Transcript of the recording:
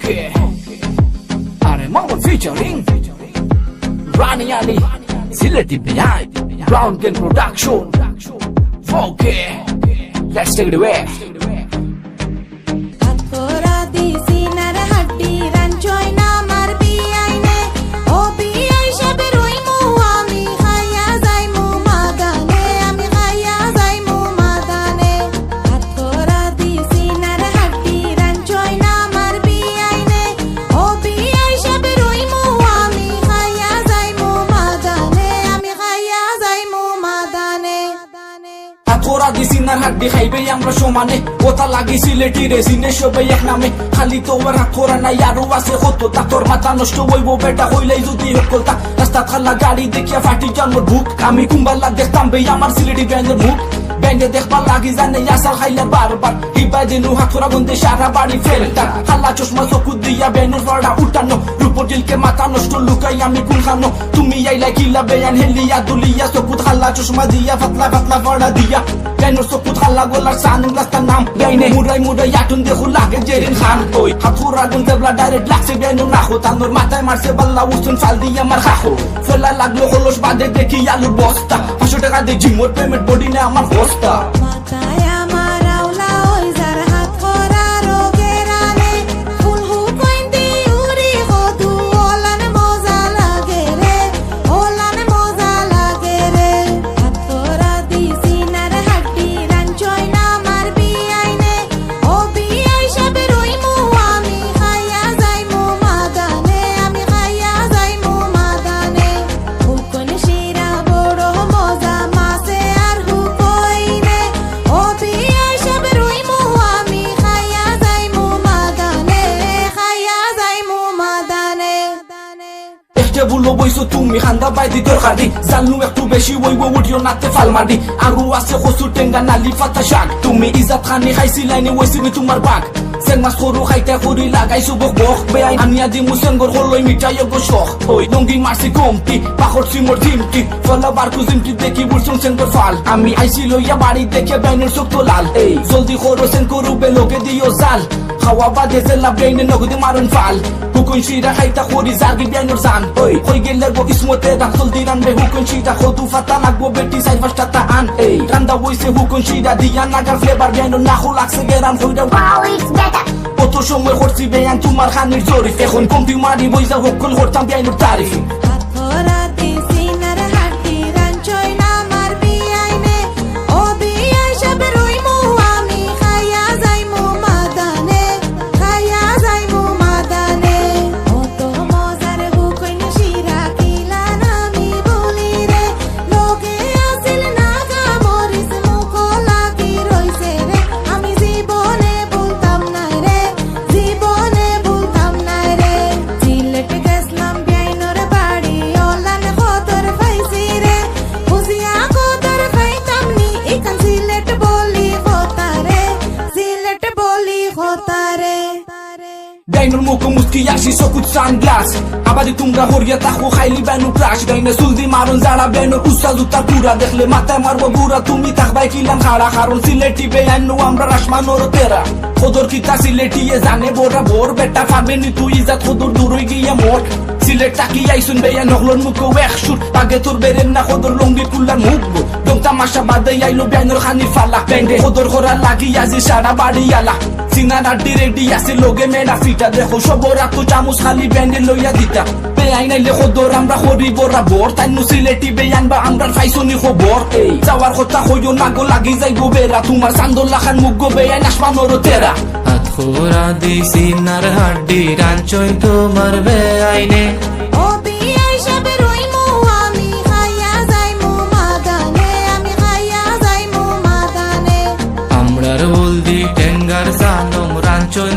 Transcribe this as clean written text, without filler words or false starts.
Okay, Mama featuring Rani Ali, Sileti behind, Brown Gang Production. Okay, let's take it away. তোরা দিছিনার হাড্ডি খাইবে আমরা সমানে কথা লাগি সিলেটি রেসিনে সবাই এক নামে খালি তোমার হাত করা নাই আরো আছে কত তা তোর মাথা নষ্ট হইব বেটা হইলাই যদি হকলতা রাস্তা খালা গাড়ি দেখিয়া ফাটি জন্মর বুক আমি কুম্বালা দেখতাম বে আমার সিলেটি ব্যান্ডের মুখ ব্যান্ডে দেখবার লাগি জানে আসার খাইলে বারবার হিবা দিনু হাত করা বন্ধে সারা বাড়ি ফেলতা খালা চশমা চকু দিয়া বেনুর ফড়া উঠানো রূপটিলকে মাথা নষ্ট লুকাই আমি কোন খানো তুমি আইলা কিলা বেয়ান হেলিয়া দুলিয়া চকু খালা চশমা দিয়া ফাতলা ফাতলা ফড়া দিয়া বেনুর চকু খালা গোলার সানুন রাস্তার নাম বেইনে মুরাই মুরাই আটুন দেখু লাগে জেরিন খান ওই হাত করা গুন দেবলা ডাইরেক্ট লাগছে বেনু নাখো তানোর মাথায় মারছে বাল্লা উসুন ফাল দিয়া মার খাখো ফেলা লাগলো হলস বাদে দেখি আলুর বস্তা 500 টাকা দিয়ে জিমোর পেমেন্ট বডি নে আমার বস্তা বুলো বইছো তুমি খান্দা বাইদি তরকারি জানলু একটু বেশি ওইব উঠিও নাতে ফালমারি আরু আছে কচু টেঙ্গা নালি পাতা শাক তুমি ইজাত খানি খাইছিলাইনি ওইছিনি তোমার বাঘ চেং মাছ সরু খাইতে খড়ি লাগাইছো বক বক বেআই আনিয়া দি মুসেঙ্গর হলই মিঠাই গো শখ ওই লঙ্গি মারছি কমতি পাখর সিমর জিমটি ফলা বারকু জিমটি দেখি বুঝছং সেঙ্গর ফাল আমি আইছি লইয়া বাড়ি দেখে বাইনের চোখ তো লাল এই জলদি খরো সেন করু বেলোকে দিও জাল খাওয়া বাদে জেলা ব্রেইনে নগদি মারুন ফাল হুকুন শিরা খাইতা খড়ি জাগি বাইনের জান ওই কই গেলে গো কিসমতে রাখল দিরান বে হুকুন শিরা খদু ফাতা লাগবো বেটি সাই ফাস্টা তা আন এই রান্দা বইছে হুকুন শিরা দিয়া নাগার ফ্লেভার বাইনের নাখু লাগছে গেরান হইরা ওয়াও ইটস বেটার কত সময় করছি বেয়ান তোমার খানির জরিফ এখন কমতি মারি বইজা হুকুন করতাম বাইনের তারিফ Dainor muko muski yashi sokut sunglass Abadi tumra horiya takho khaili benu crash Daina suldi maron zara benor usal utar pura Dekhle matay marbo bura tumi takbai kilan khara Kharon sileti beyanu amra rashmanoro tera Khodor kita sileti ye zane bora bor Beta farbeni tu izat khodor duroi giya mor Silet taki aisun beyan oglor muko wekshur Page tur beren na khodor longi kullan mugbo Dong tamasha bade yailo beyanor khani falak Bende khodor khora lagi yazi shara bari yala Sinana diredi yase loge mena fita Dekho shobora tu chamus khali bende loya dita Beyan naile khodor amra khori bora bor Tainu sileti beyan ba amrar faisoni khobor Zawar khota khoyo nago lagi zaigo bera Tumar sandolla khan muggo beyan ashmanoro tera Athura di sinar haddi ranchoy tomar beaine Amrar boldi tengar sanom ranchoy